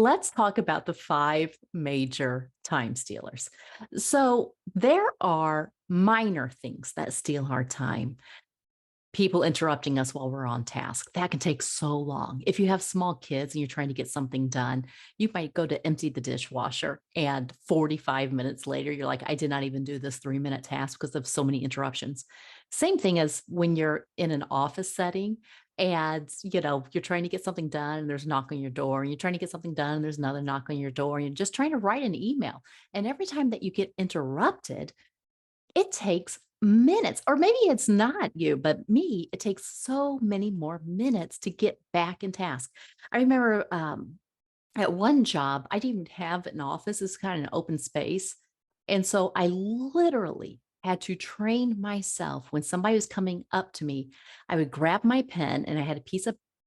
let's talk about the five major time stealers. So there are minor things that steal our time. People interrupting us while we're on task. That can take so long. If you have small kids and you're trying to get something done, you might go to empty the dishwasher and 45 minutes later, you're like, I did not even do this 3-minute task because of so many interruptions. Same thing as when you're in an office setting and you're trying to get something done and there's a knock on your door, and you're trying to get something done and there's another knock on your door, and you're just trying to write an email. And every time that you get interrupted, it takes minutes, or maybe it's not you, but me, it takes so many more minutes to get back in task. I remember at one job, I didn't even have an office, it's kind of an open space. And so I literally had to train myself when somebody was coming up to me. I would grab my pen and I had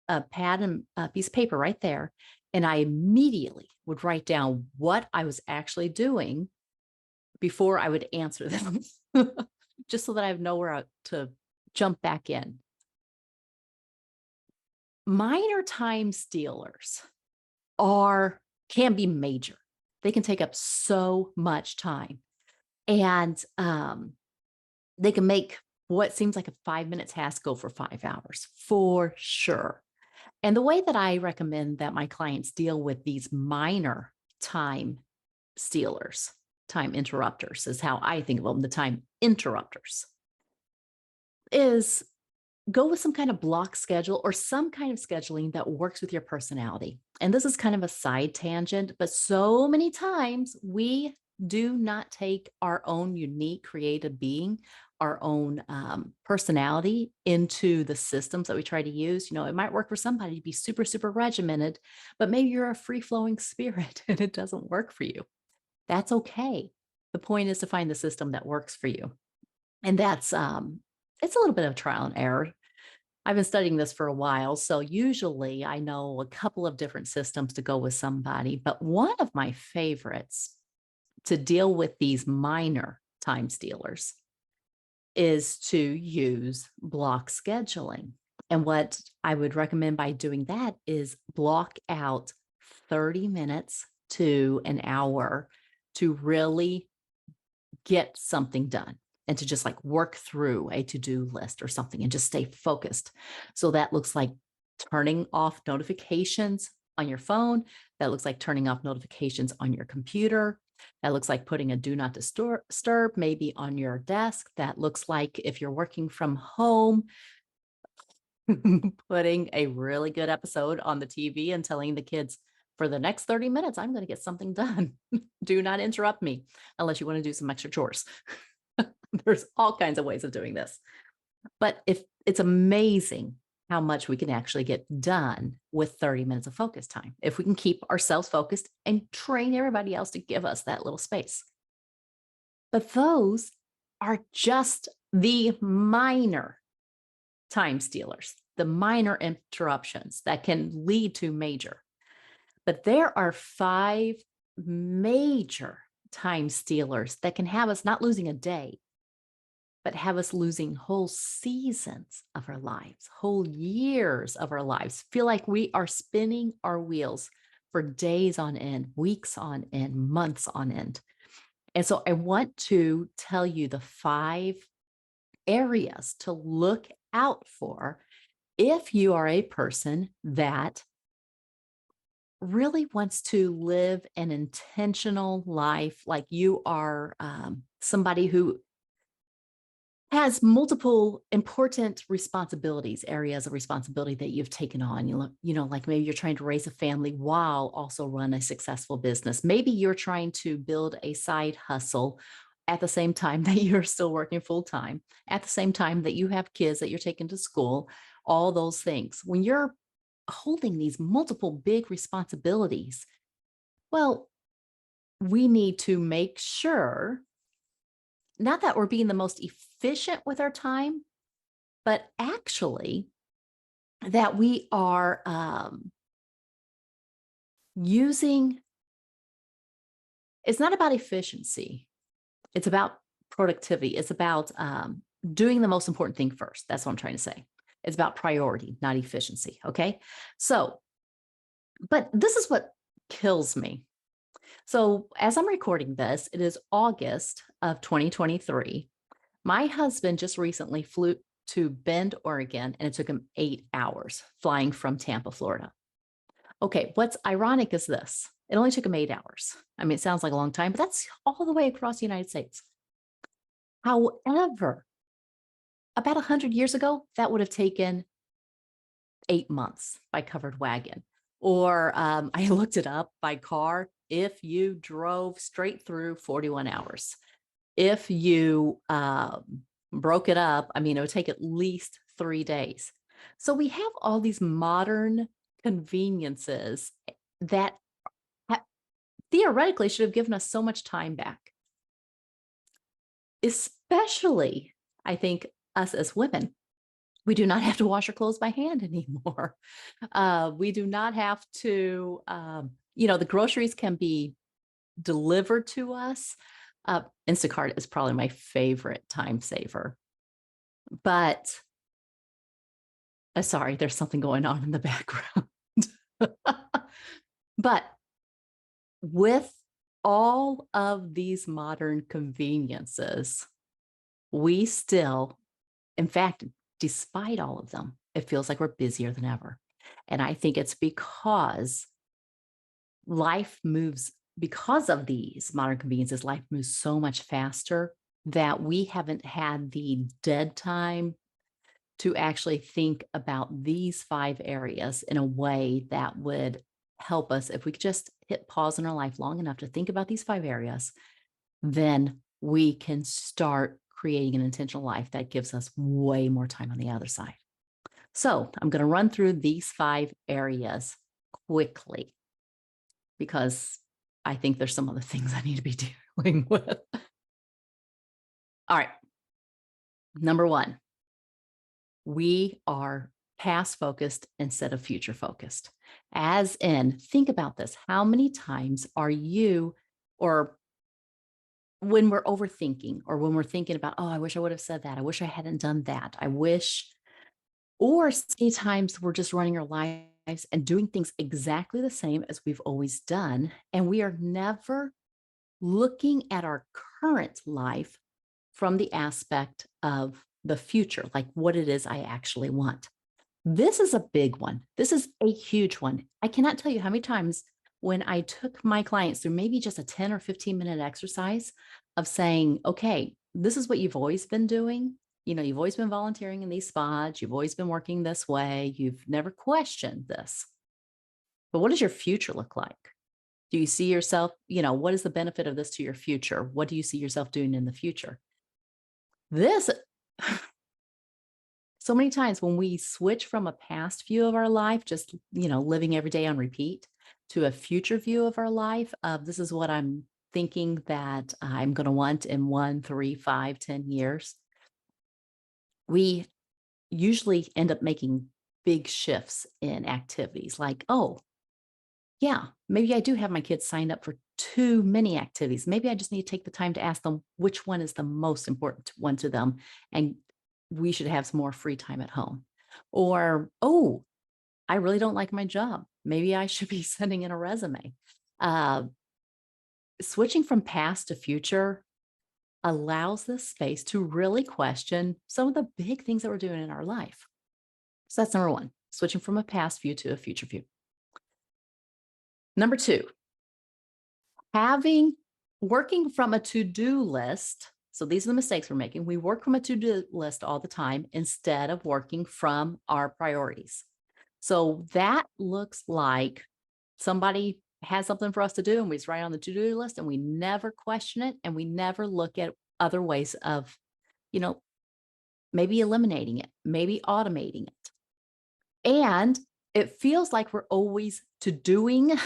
a pad and a piece of paper right there. And I immediately would write down what I was actually doing before I would answer them, just so that I have nowhere to jump back in. Minor time stealers can be major. They can take up so much time, and they can make what seems like a 5-minute task go for 5 hours for sure. And the way that I recommend that my clients deal with these minor time stealers, time interrupters is how I think of them, the time interrupters, is go with some kind of block schedule or some kind of scheduling that works with your personality. And this is kind of a side tangent, but so many times we do not take our own unique creative being, our own personality into the systems that we try to use. It might work for somebody to be super, super regimented, but maybe you're a free flowing spirit and it doesn't work for you. That's okay. The point is to find the system that works for you. And that's it's a little bit of trial and error. I've been studying this for a while, so usually I know a couple of different systems to go with somebody, but one of my favorites to deal with these minor time stealers is to use block scheduling. And what I would recommend by doing that is block out 30 minutes to an hour to really get something done and to just like work through a to-do list or something and just stay focused. So that looks like turning off notifications on your phone. That looks like turning off notifications on your computer. That looks like putting a do not disturb maybe on your desk. That looks like, if you're working from home, putting a really good episode on the TV and telling the kids, for the next 30 minutes, I'm going to get something done. Do not interrupt me unless you want to do some extra chores. There's all kinds of ways of doing this. But if it's amazing how much we can actually get done with 30 minutes of focus time, if we can keep ourselves focused and train everybody else to give us that little space. But those are just the minor time stealers, the minor interruptions that can lead to major. But there are 5 major time stealers that can have us not losing a day, but have us losing whole seasons of our lives, whole years of our lives. Feel like we are spinning our wheels for days on end, weeks on end, months on end. And so I want to tell you the 5 areas to look out for if you are a person that really wants to live an intentional life, like you are somebody who has multiple important responsibilities, areas of responsibility that you've taken on. Like maybe you're trying to raise a family while also run a successful business. Maybe you're trying to build a side hustle at the same time that you're still working full time, at the same time that you have kids that you're taking to school, all those things. When you're holding these multiple big responsibilities, well, we need to make sure not that we're being the most efficient with our time, but actually that we are using, it's not about efficiency. It's about productivity. It's about doing the most important thing first. That's what I'm trying to say. It's about priority, not efficiency. Okay. So, but this is what kills me. So, as I'm recording this, it is August of 2023. My husband just recently flew to Bend, Oregon, and it took him 8 hours flying from Tampa, Florida. Okay, what's ironic is this: it only took him 8 hours. I mean, it sounds like a long time, but that's all the way across the United States. However, about 100 years ago, that would have taken 8 months by covered wagon. Or I looked it up by car. If you drove straight through 41 hours, if you broke it up, I mean, it would take at least 3 days. So we have all these modern conveniences that theoretically should have given us so much time back, especially, I think, us as women. We do not have to wash our clothes by hand anymore. We do not have to, the groceries can be delivered to us. Instacart is probably my favorite time saver. But sorry, there's something going on in the background. But with all of these modern conveniences, we still, in fact, despite all of them, it feels like we're busier than ever. And I think it's because life moves, because of these modern conveniences, life moves so much faster that we haven't had the dead time to actually think about these 5 areas in a way that would help us. If we could just hit pause in our life long enough to think about these 5 areas, then we can start creating an intentional life that gives us way more time on the other side. So I'm going to run through these 5 areas quickly because I think there's some other things I need to be dealing with. All right. Number one, we are past focused instead of future focused. As in, think about this. How many times are you, or when we're overthinking, or when we're thinking about, oh, I wish I would have said that. I wish I hadn't done that. I wish, or many times we're just running our lives and doing things exactly the same as we've always done. And we are never looking at our current life from the aspect of the future, like what it is I actually want. This is a big one. This is a huge one. I cannot tell you how many times when I took my clients through maybe just a 10 or 15-minute exercise of saying, okay, this is what you've always been doing. You've always been volunteering in these spots. You've always been working this way. You've never questioned this. But what does your future look like? Do you see yourself, what is the benefit of this to your future? What do you see yourself doing in the future? This, so many times when we switch from a past view of our life, just, living every day on repeat, to a future view of our life, of this is what I'm thinking that I'm going to want in 1, 3, 5, 10 years, we usually end up making big shifts in activities like, oh, yeah, maybe I do have my kids signed up for too many activities. Maybe I just need to take the time to ask them which one is the most important one to them. And we should have some more free time at home. Or, oh, I really don't like my job. Maybe I should be sending in a resume. Uh, Switching from past to future allows this space to really question some of the big things that we're doing in our life. So that's number one, switching from a past view to a future view. Number two, working from a to-do list. So these are the mistakes we're making. We work from a to-do list all the time instead of working from our priorities. So that looks like somebody has something for us to do and we just write on the to-do list and we never question it and we never look at other ways of, maybe eliminating it, maybe automating it. And it feels like we're always to doing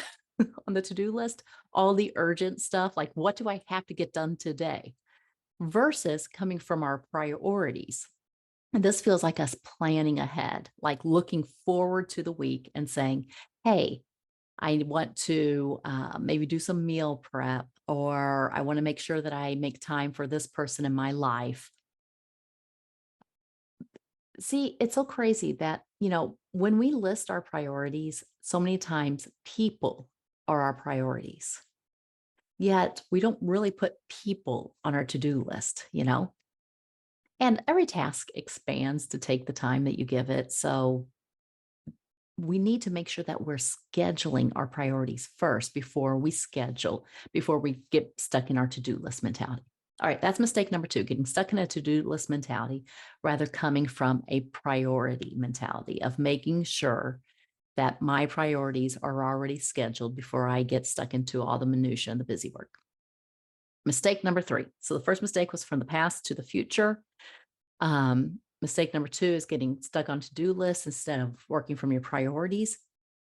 on the to-do list all the urgent stuff, like what do I have to get done today, versus coming from our priorities. And this feels like us planning ahead, like looking forward to the week and saying, hey, I want to maybe do some meal prep, or I want to make sure that I make time for this person in my life. See, it's so crazy that, when we list our priorities, so many times people are our priorities. Yet we don't really put people on our to-do list, you know? And every task expands to take the time that you give it. So we need to make sure that we're scheduling our priorities first before we get stuck in our to-do list mentality. All right, that's mistake number 2, getting stuck in a to-do list mentality, rather coming from a priority mentality of making sure that my priorities are already scheduled before I get stuck into all the minutia and the busy work. Mistake number 3. So the first mistake was from the past to the future. Mistake number 2 is getting stuck on to-do lists instead of working from your priorities.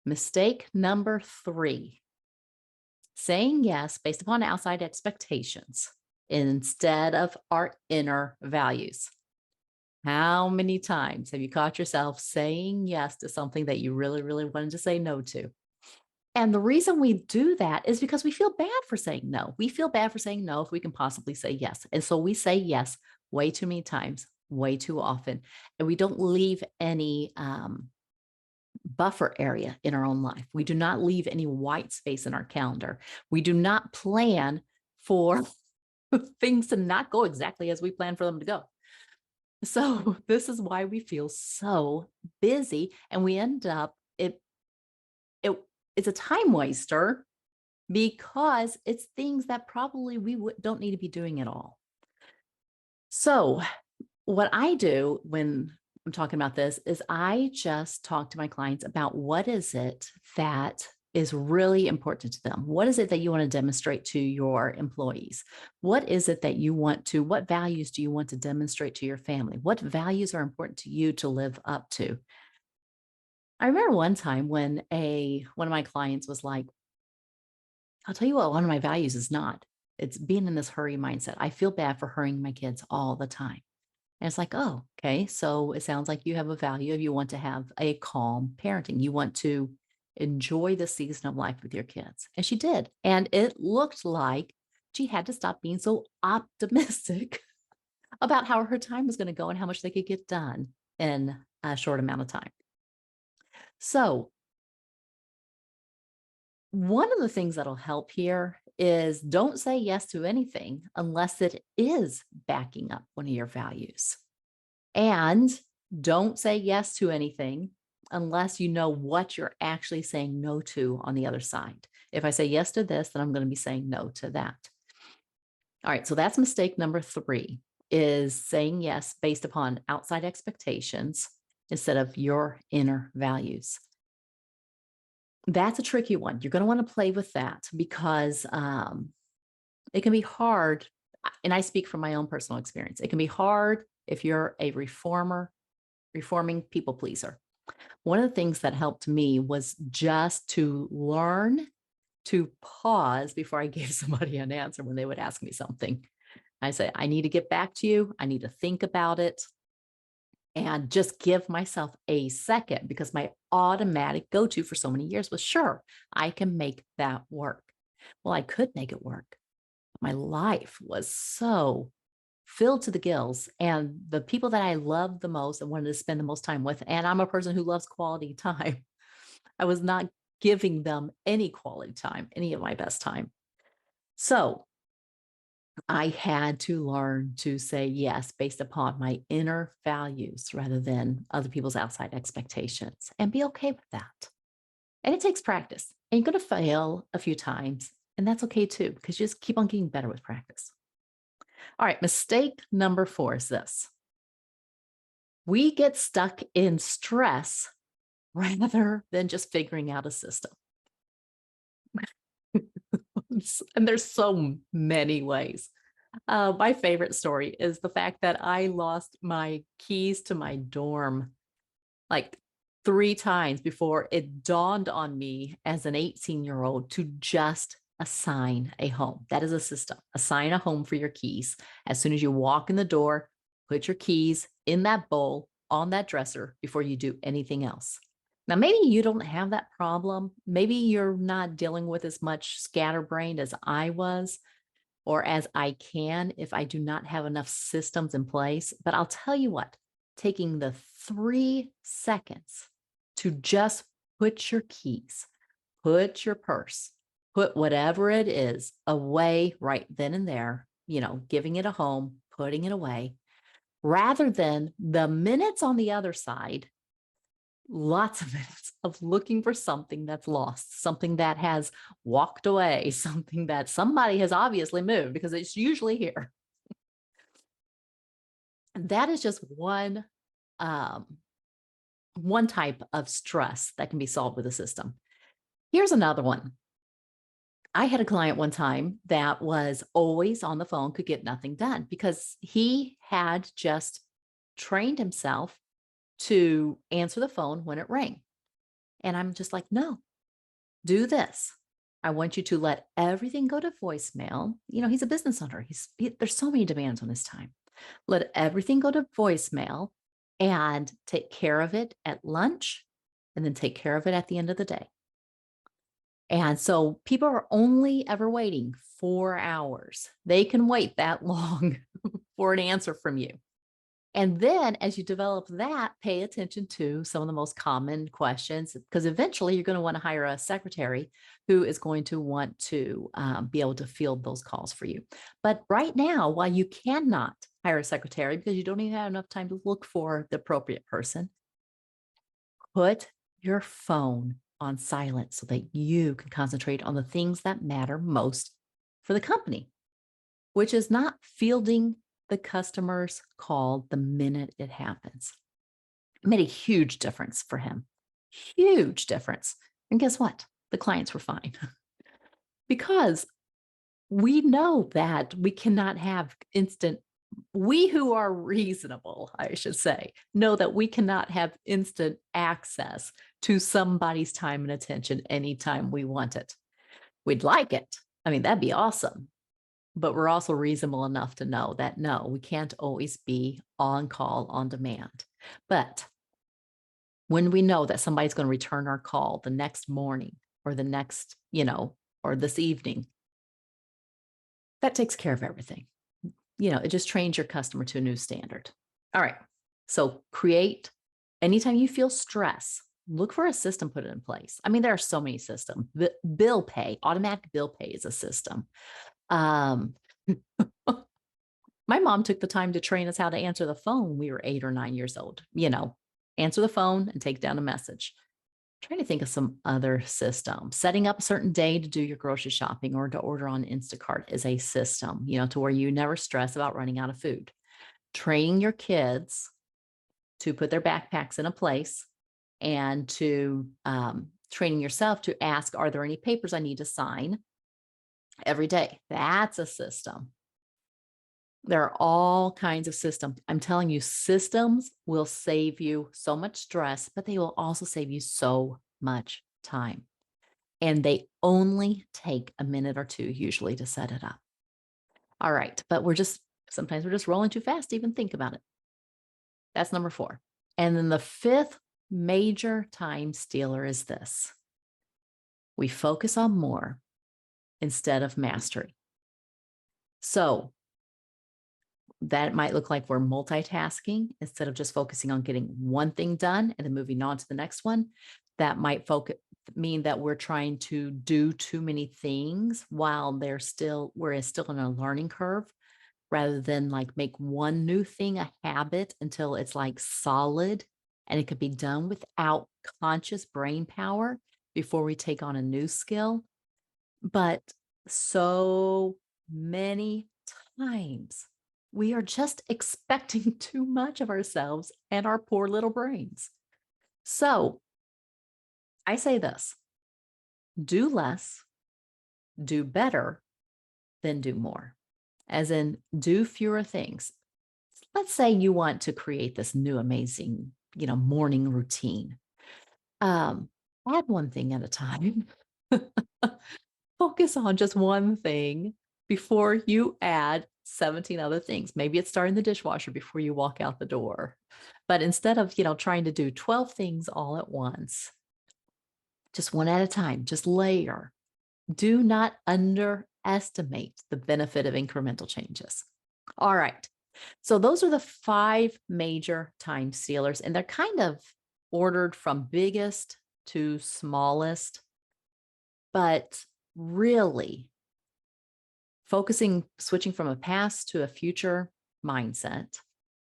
Mistake number 3, saying yes based upon outside expectations instead of our inner values. How many times have you caught yourself saying yes to something that you really, really wanted to say no to? And the reason we do that is because we feel bad for saying no. We feel bad for saying no if we can possibly say yes. And so we say yes way too many times, way too often, and we don't leave any buffer area in our own life. We do not leave any white space in our calendar. We do not plan for things to not go exactly as we plan for them to go. So this is why we feel so busy, and we end up it's a time waster because it's things that probably don't need to be doing at all. So what I do when I'm talking about this is I just talk to my clients about what is it that is really important to them. What is it that you want to demonstrate to your employees? What is it that what values do you want to demonstrate to your family? What values are important to you to live up to? I remember one time when one of my clients was like, I'll tell you what, one of my values is not. It's being in this hurry mindset. I feel bad for hurrying my kids all the time. And it's like, oh, okay. So it sounds like you have a value of you want to have a calm parenting. You want to enjoy the season of life with your kids. And she did. And it looked like she had to stop being so optimistic about how her time was going to go and how much they could get done in a short amount of time. So one of the things that'll help here is don't say yes to anything unless it is backing up one of your values. And don't say yes to anything unless you know what you're actually saying no to on the other side. If I say yes to this, then I'm going to be saying no to that. All right, so that's mistake number 3, is saying yes based upon outside expectations instead of your inner values. That's a tricky one. You're going to want to play with that because it can be hard. And I speak from my own personal experience. It can be hard if you're a reforming people pleaser. One of the things that helped me was just to learn to pause before I gave somebody an answer when they would ask me something. I say, I need to get back to you. I need to think about it. And just give myself a second, because my automatic go-to for so many years was, sure, I can make that work. Well, I could make it work. My life was so filled to the gills, and the people that I loved the most and wanted to spend the most time with, and I'm a person who loves quality time, I was not giving them any quality time, any of my best time. So I had to learn to say yes based upon my inner values rather than other people's outside expectations, and be okay with that. And it takes practice, and you're going to fail a few times, and that's okay too, because you just keep on getting better with practice. All right, mistake number 4 is this. We get stuck in stress rather than just figuring out a system. And there's so many ways. My favorite story is the fact that I lost my keys to my dorm like 3 times before it dawned on me as an 18-year-old to just assign a home. That is a system. Assign a home for your keys. As soon as you walk in the door, put your keys in that bowl on that dresser before you do anything else. Now, maybe you don't have that problem. Maybe you're not dealing with as much scatterbrained as I was, or as I can if I do not have enough systems in place. But I'll tell you what, taking the 3 seconds to just put your keys, put your purse, put whatever it is away right then and there, giving it a home, putting it away, rather than the minutes on the other side, lots of minutes of looking for something that's lost, something that has walked away, something that somebody has obviously moved because it's usually here. That is just um, one type of stress that can be solved with a system. Here's another one. I had a client one time that was always on the phone, could get nothing done because he had just trained himself to answer the phone when it rang. And I'm just like, no, do this. I want you to let everything go to voicemail. He's a business owner. There's so many demands on his time. Let everything go to voicemail and take care of it at lunch and then take care of it at the end of the day. And so people are only ever waiting 4 hours. They can wait that long for an answer from you. And then as you develop that, pay attention to some of the most common questions, because eventually you're going to want to hire a secretary who is going to want to be able to field those calls for you. But right now, while you cannot hire a secretary because you don't even have enough time to look for the appropriate person, put your phone on silent so that you can concentrate on the things that matter most for the company, which is not fielding the customer's call the minute it happens. It made a huge difference for him. Huge difference. And guess what? The clients were fine because we know that we cannot have we who are reasonable, I should say, know that we cannot have instant access to somebody's time and attention anytime we want it. We'd like it. I mean, that'd be awesome. But we're also reasonable enough to know that no, we can't always be on call on demand. But when we know that somebody's going to return our call the next morning or the next, or this evening, that takes care of everything. It just trains your customer to a new standard. All right. So anytime you feel stress, look for a system, put it in place. I mean, there are so many systems. Bill pay, automatic bill pay is a system. My mom took the time to train us how to answer the phone when we were 8 or 9 years old. Answer the phone and take down a message. I'm trying to think of some other system. Setting up a certain day to do your grocery shopping or to order on Instacart is a system, to where you never stress about running out of food. Training your kids to put their backpacks in a place and to training yourself to ask, are there any papers I need to sign every day? That's a system. There are all kinds of systems. I'm telling you, systems will save you so much stress, but they will also save you so much time. And they only take a minute or two usually to set it up. All right. But sometimes we're just rolling too fast to even think about it. That's number 4. And then the 5th major time stealer is this. We focus on more instead of mastery. So that might look like we're multitasking instead of just focusing on getting one thing done and then moving on to the next one. That might mean that we're trying to do too many things while we're still in a learning curve, rather than like make one new thing a habit until it's like solid and it could be done without conscious brain power before we take on a new skill. But so many times we are just expecting too much of ourselves and our poor little brains. So I say this: do less, do better, then do more. As in, do fewer things. Let's say you want to create this new amazing, morning routine. Add one thing at a time. Focus on just one thing before you add 17 other things. Maybe it's starting the dishwasher before you walk out the door. But instead of, trying to do 12 things all at once, just one at a time, just layer. Do not underestimate the benefit of incremental changes. All right. So those are the 5 major time stealers, and they're kind of ordered from biggest to smallest. But really switching from a past to a future mindset,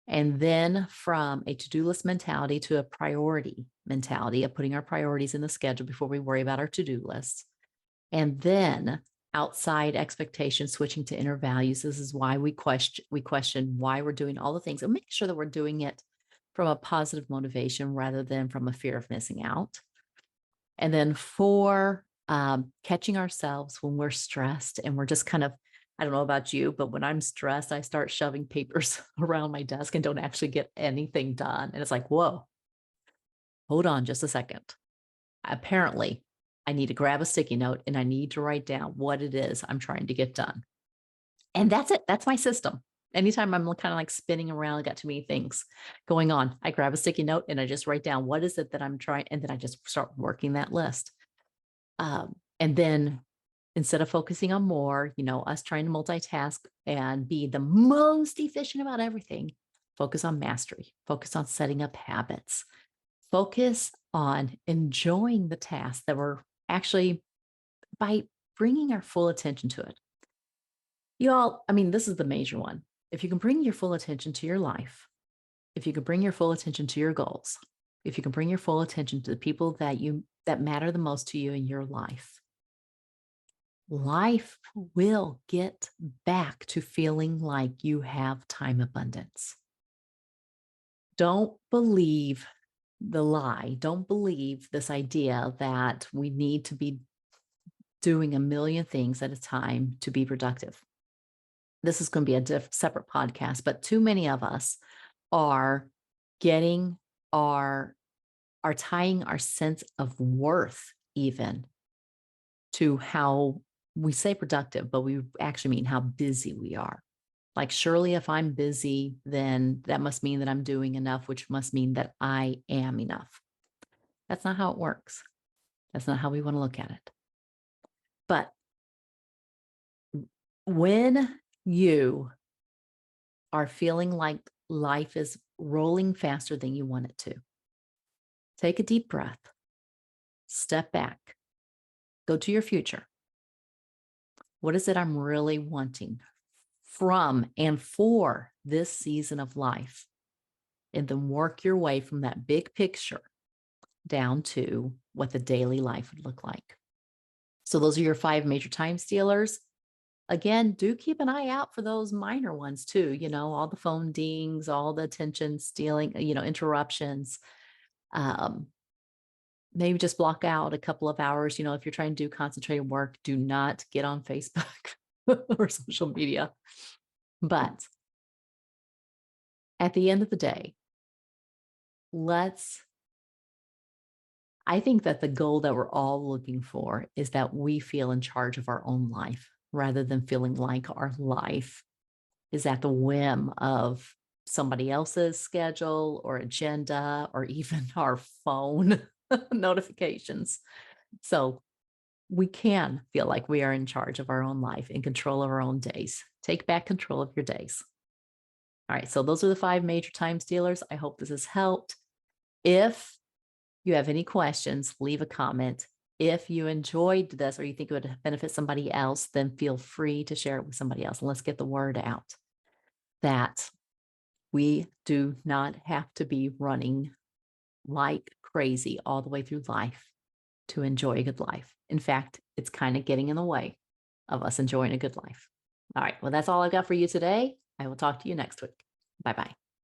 and then from a to-do list mentality to a priority mentality of putting our priorities in the schedule before we worry about our to-do lists. And then outside expectations, switching to inner values. This is why we question why we're doing all the things and make sure that we're doing it from a positive motivation rather than from a fear of missing out. And then four, catching ourselves when we're stressed and we're just kind of, I don't know about you, but when I'm stressed, I start shoving papers around my desk and don't actually get anything done. And it's like, whoa, hold on just a second. Apparently, I need to grab a sticky note and I need to write down what it is I'm trying to get done. And that's it. That's my system. Anytime I'm kind of like spinning around, I got too many things going on, I grab a sticky note and I just write down what is it that I'm trying, and then I just start working that list. And then instead of focusing on more, us trying to multitask and be the most efficient about everything, focus on mastery, focus on setting up habits, focus on enjoying the task that we're actually by bringing our full attention to it. This is the major one. If you can bring your full attention to your life, if you can bring your full attention to your goals, if you can bring your full attention to the people that matter the most to you in your life will get back to feeling like you have time abundance. Don't believe the lie. Don't believe this idea that we need to be doing a million things at a time to be productive. This is going to be a separate podcast, but too many of us are tying our sense of worth even to how we say productive, but we actually mean how busy we are. Like, surely if I'm busy, then that must mean that I'm doing enough, which must mean that I am enough. That's not how it works. That's not how we want to look at it. But when you are feeling like life is rolling faster than you want it to, take a deep breath, step back, go to your future. What is it I'm really wanting from and for this season of life? And then work your way from that big picture down to what the daily life would look like. So those are your 5 major time stealers. Again, do keep an eye out for those minor ones too. All the phone dings, all the attention stealing, interruptions. Maybe just block out a couple of hours. If you're trying to do concentrated work, do not get on Facebook or social media. But at the end of the day, I think that the goal that we're all looking for is that we feel in charge of our own life rather than feeling like our life is at the whim of somebody else's schedule or agenda or even our phone notifications. So we can feel like we are in charge of our own life, in control of our own days. Take back control of your days. All right, so those are the 5 major time stealers. I hope this has helped. If you have any questions, leave a comment. If you enjoyed this or you think it would benefit somebody else, then feel free to share it with somebody else. And let's get the word out that we do not have to be running like crazy all the way through life to enjoy a good life. In fact, it's kind of getting in the way of us enjoying a good life. All right, well, that's all I've got for you today. I will talk to you next week. Bye-bye.